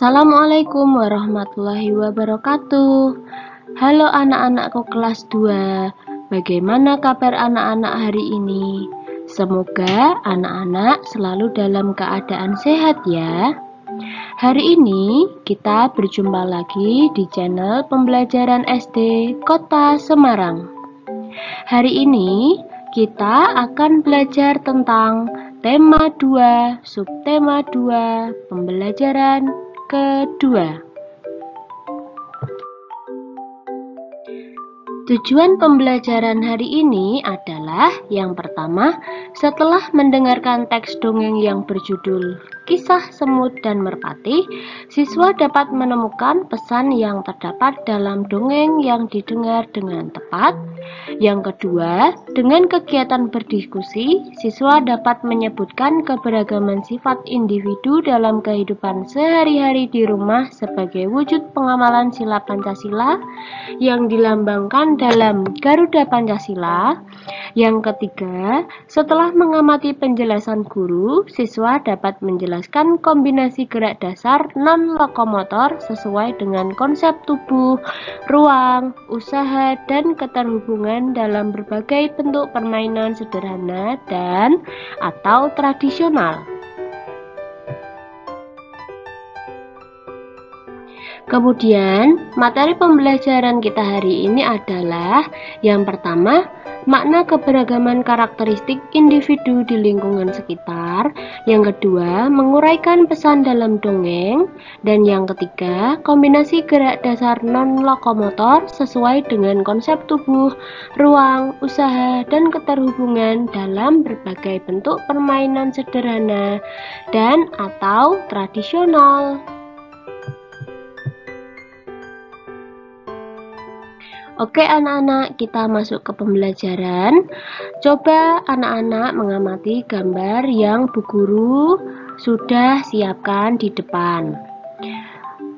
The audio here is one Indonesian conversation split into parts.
Assalamualaikum warahmatullahi wabarakatuh. Halo anak-anakku kelas 2. Bagaimana kabar anak-anak hari ini? Semoga anak-anak selalu dalam keadaan sehat ya. Hari ini kita berjumpa lagi di channel pembelajaran SD Kota Semarang. Hari ini kita akan belajar tentang tema 2, subtema 2, pembelajaran kedua. Tujuan pembelajaran hari ini adalah yang pertama, setelah mendengarkan teks dongeng yang berjudul Kisah Semut dan Merpati, siswa dapat menemukan pesan yang terdapat dalam dongeng yang didengar dengan tepat. Yang kedua, dengan kegiatan berdiskusi, siswa dapat menyebutkan keberagaman sifat individu dalam kehidupan sehari-hari di rumah sebagai wujud pengamalan sila Pancasila yang dilambangkan dalam Garuda Pancasila. Yang ketiga, setelah mengamati penjelasan guru, siswa dapat menjelaskan kombinasi gerak dasar non-lokomotor sesuai dengan konsep tubuh, ruang, usaha, dan keterhubungan dalam berbagai bentuk permainan sederhana dan atau tradisional. Kemudian, materi pembelajaran kita hari ini adalah yang pertama, makna keberagaman karakteristik individu di lingkungan sekitar. Yang kedua, menguraikan pesan dalam dongeng. Dan yang ketiga, kombinasi gerak dasar non-lokomotor sesuai dengan konsep tubuh, ruang, usaha, dan keterhubungan dalam berbagai bentuk permainan sederhana dan atau tradisional. Oke anak-anak, kita masuk ke pembelajaran. Coba anak-anak mengamati gambar yang Bu Guru sudah siapkan di depan.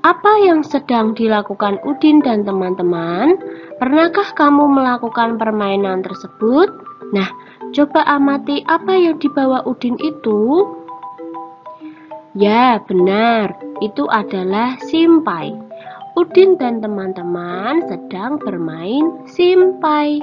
Apa yang sedang dilakukan Udin dan teman-teman? Pernahkah kamu melakukan permainan tersebut? Nah, coba amati apa yang dibawa Udin itu. Ya, benar. Itu adalah simpai. Udin dan teman-teman sedang bermain simpai.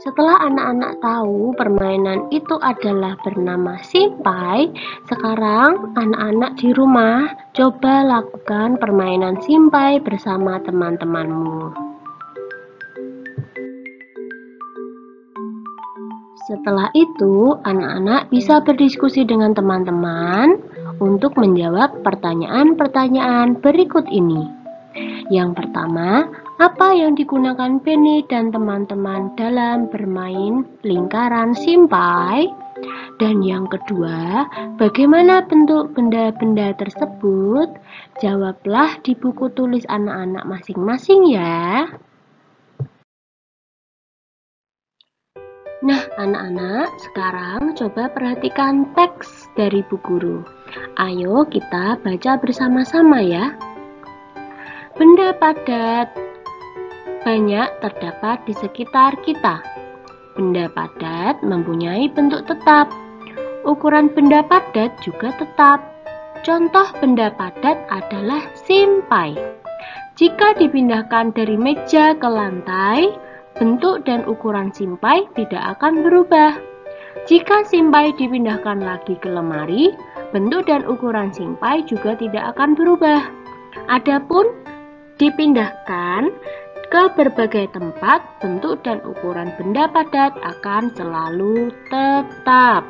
Setelah anak-anak tahu permainan itu adalah bernama simpai, sekarang anak-anak di rumah coba lakukan permainan simpai bersama teman-temanmu. Setelah itu, anak-anak bisa berdiskusi dengan teman-teman untuk menjawab pertanyaan-pertanyaan berikut ini. Yang pertama, apa yang digunakan Penny dan teman-teman dalam bermain lingkaran simpai? Dan yang kedua, bagaimana bentuk benda-benda tersebut? Jawablah di buku tulis anak-anak masing-masing ya. Nah, anak-anak, sekarang coba perhatikan teks dari Bu Guru. Ayo kita baca bersama-sama ya. Benda padat banyak terdapat di sekitar kita. Benda padat mempunyai bentuk tetap. Ukuran benda padat juga tetap. Contoh benda padat adalah simpai. Jika dipindahkan dari meja ke lantai, bentuk dan ukuran simpai tidak akan berubah. Jika simpai dipindahkan lagi ke lemari, bentuk dan ukuran simpai juga tidak akan berubah. Adapun dipindahkan ke berbagai tempat, bentuk dan ukuran benda padat akan selalu tetap.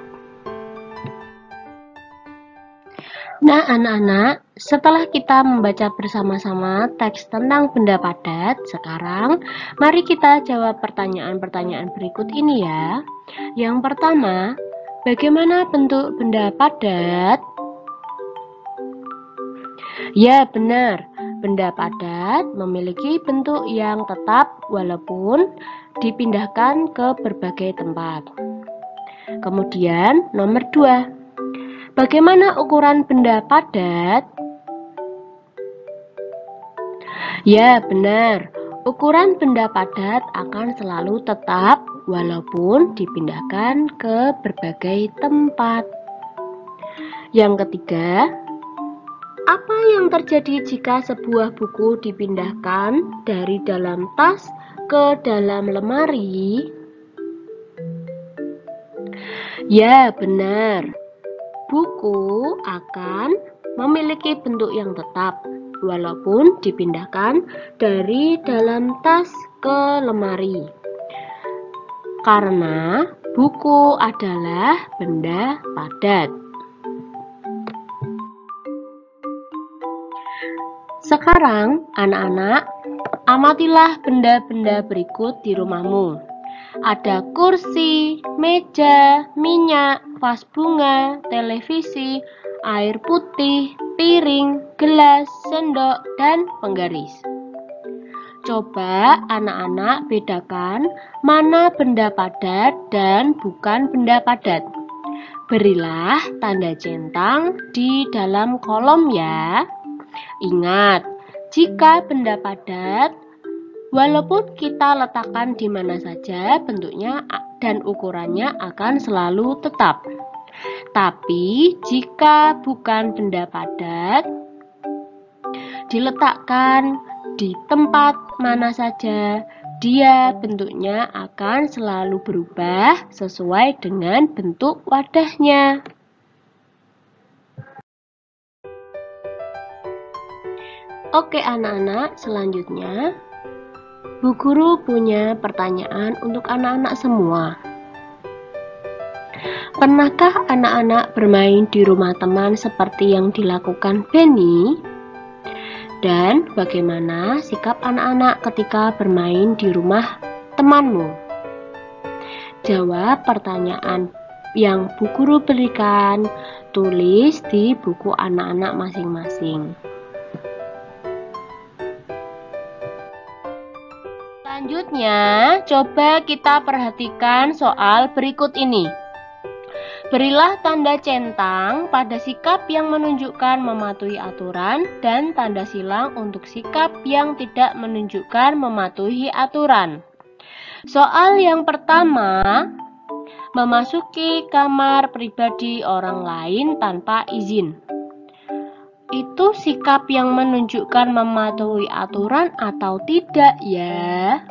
Nah anak-anak, setelah kita membaca bersama-sama teks tentang benda padat, sekarang mari kita jawab pertanyaan-pertanyaan berikut ini ya. Yang pertama, bagaimana bentuk benda padat? Ya benar, benda padat memiliki bentuk yang tetap walaupun dipindahkan ke berbagai tempat. Kemudian nomor 2. Bagaimana ukuran benda padat? Ya, benar. Ukuran benda padat akan selalu tetap walaupun dipindahkan ke berbagai tempat. Yang ketiga, apa yang terjadi jika sebuah buku dipindahkan dari dalam tas ke dalam lemari? Ya, benar. Buku akan memiliki bentuk yang tetap, walaupun dipindahkan dari dalam tas ke lemari. Karena buku adalah benda padat. Sekarang, anak-anak, amatilah benda-benda berikut di rumahmu. Ada kursi, meja, minyak, vas bunga, televisi, air putih, piring, gelas, sendok, dan penggaris. Coba anak-anak bedakan mana benda padat dan bukan benda padat. Berilah tanda centang di dalam kolom ya. Ingat, jika benda padat, walaupun kita letakkan di mana saja, bentuknya dan ukurannya akan selalu tetap. Tapi jika bukan benda padat, diletakkan di tempat mana saja, dia bentuknya akan selalu berubah sesuai dengan bentuk wadahnya. Oke anak-anak, selanjutnya Bu Guru punya pertanyaan untuk anak-anak semua. Pernahkah anak-anak bermain di rumah teman seperti yang dilakukan Benny? Dan bagaimana sikap anak-anak ketika bermain di rumah temanmu? Jawab pertanyaan yang Bu Guru berikan, tulis di buku anak-anak masing-masing. Selanjutnya, coba kita perhatikan soal berikut ini. Berilah tanda centang pada sikap yang menunjukkan mematuhi aturan dan tanda silang untuk sikap yang tidak menunjukkan mematuhi aturan. Soal yang pertama, memasuki kamar pribadi orang lain tanpa izin. Itu sikap yang menunjukkan mematuhi aturan atau tidak ya?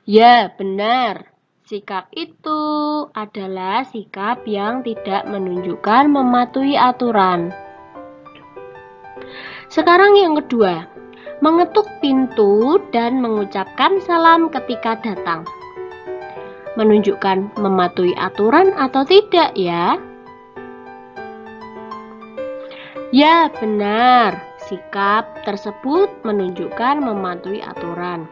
Ya, benar. Sikap itu adalah sikap yang tidak menunjukkan mematuhi aturan. Sekarang yang kedua, mengetuk pintu dan mengucapkan salam ketika datang. Menunjukkan mematuhi aturan atau tidak ya? Ya, benar. Sikap tersebut menunjukkan mematuhi aturan.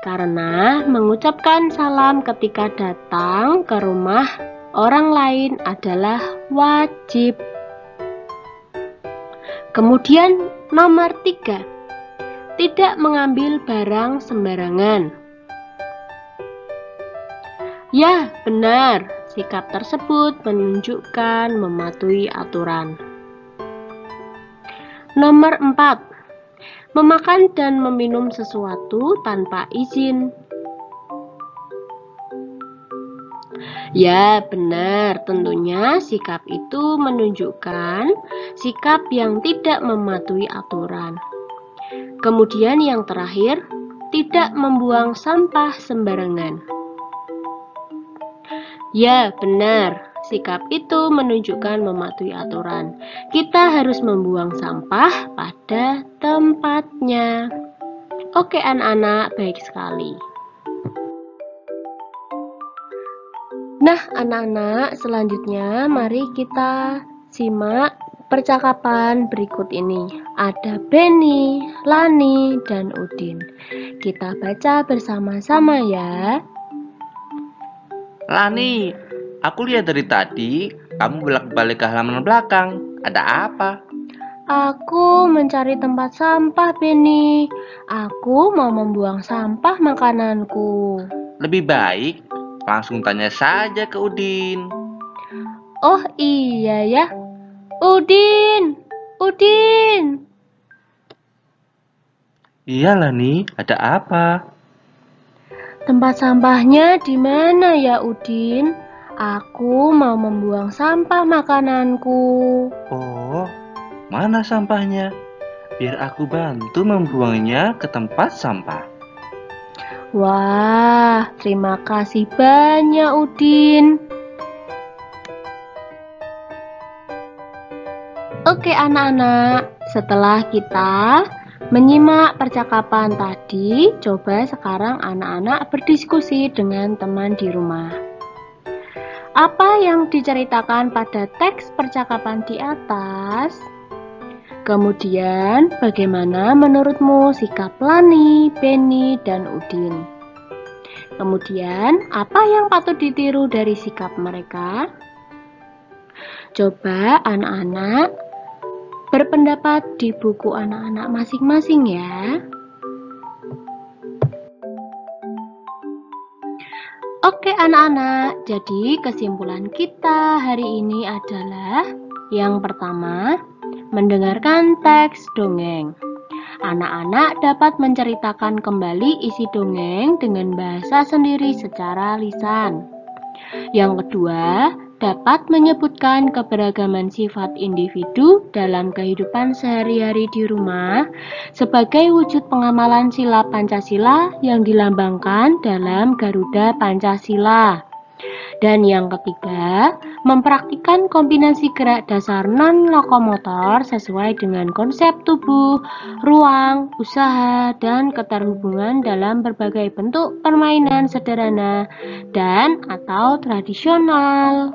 Karena mengucapkan salam ketika datang ke rumah orang lain adalah wajib. Kemudian nomor 3, tidak mengambil barang sembarangan. Ya, benar. Sikap tersebut menunjukkan mematuhi aturan. Nomor 4, memakan dan meminum sesuatu tanpa izin. Ya, benar. Tentunya sikap itu menunjukkan sikap yang tidak mematuhi aturan. Kemudian yang terakhir, tidak membuang sampah sembarangan. Ya, benar. Sikap itu menunjukkan mematuhi aturan. Kita harus membuang sampah pada tempatnya. Oke anak-anak, baik sekali. Nah anak-anak, selanjutnya mari kita simak percakapan berikut ini. Ada Benny, Lani, dan Udin. Kita baca bersama-sama ya. Lani, aku lihat dari tadi kamu bolak-balik ke halaman belakang. Ada apa? Aku mencari tempat sampah, Benny. Aku mau membuang sampah makananku. Lebih baik langsung tanya saja ke Udin. Oh iya ya. Udin. Iya Lani, ada apa? Tempat sampahnya di mana ya, Udin? Aku mau membuang sampah makananku. Oh, mana sampahnya? Biar aku bantu membuangnya ke tempat sampah. Wah, terima kasih banyak, Udin. Oke, anak-anak, setelah kita menyimak percakapan tadi, coba sekarang anak-anak berdiskusi dengan teman di rumah. Apa yang diceritakan pada teks percakapan di atas? Kemudian, bagaimana menurutmu sikap Lani, Benny, dan Udin? Kemudian, apa yang patut ditiru dari sikap mereka? Coba anak-anak berpendapat di buku anak-anak masing-masing ya. Oke anak-anak, jadi kesimpulan kita hari ini adalah yang pertama, mendengarkan teks dongeng. Anak-anak dapat menceritakan kembali isi dongeng dengan bahasa sendiri secara lisan. Yang kedua, dapat menyebutkan keberagaman sifat individu dalam kehidupan sehari-hari di rumah sebagai wujud pengamalan sila Pancasila yang dilambangkan dalam Garuda Pancasila. Dan yang ketiga, mempraktikkan kombinasi gerak dasar non-lokomotor sesuai dengan konsep tubuh, ruang, usaha, dan keterhubungan dalam berbagai bentuk permainan sederhana dan atau tradisional.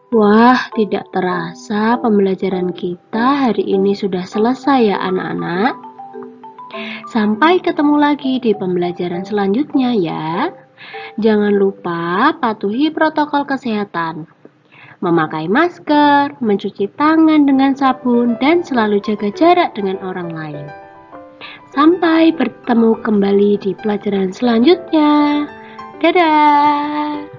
Wah, tidak terasa pembelajaran kita hari ini sudah selesai ya anak-anak. Sampai ketemu lagi di pembelajaran selanjutnya ya. Jangan lupa patuhi protokol kesehatan. Memakai masker, mencuci tangan dengan sabun, dan selalu jaga jarak dengan orang lain. Sampai bertemu kembali di pelajaran selanjutnya. Dadah!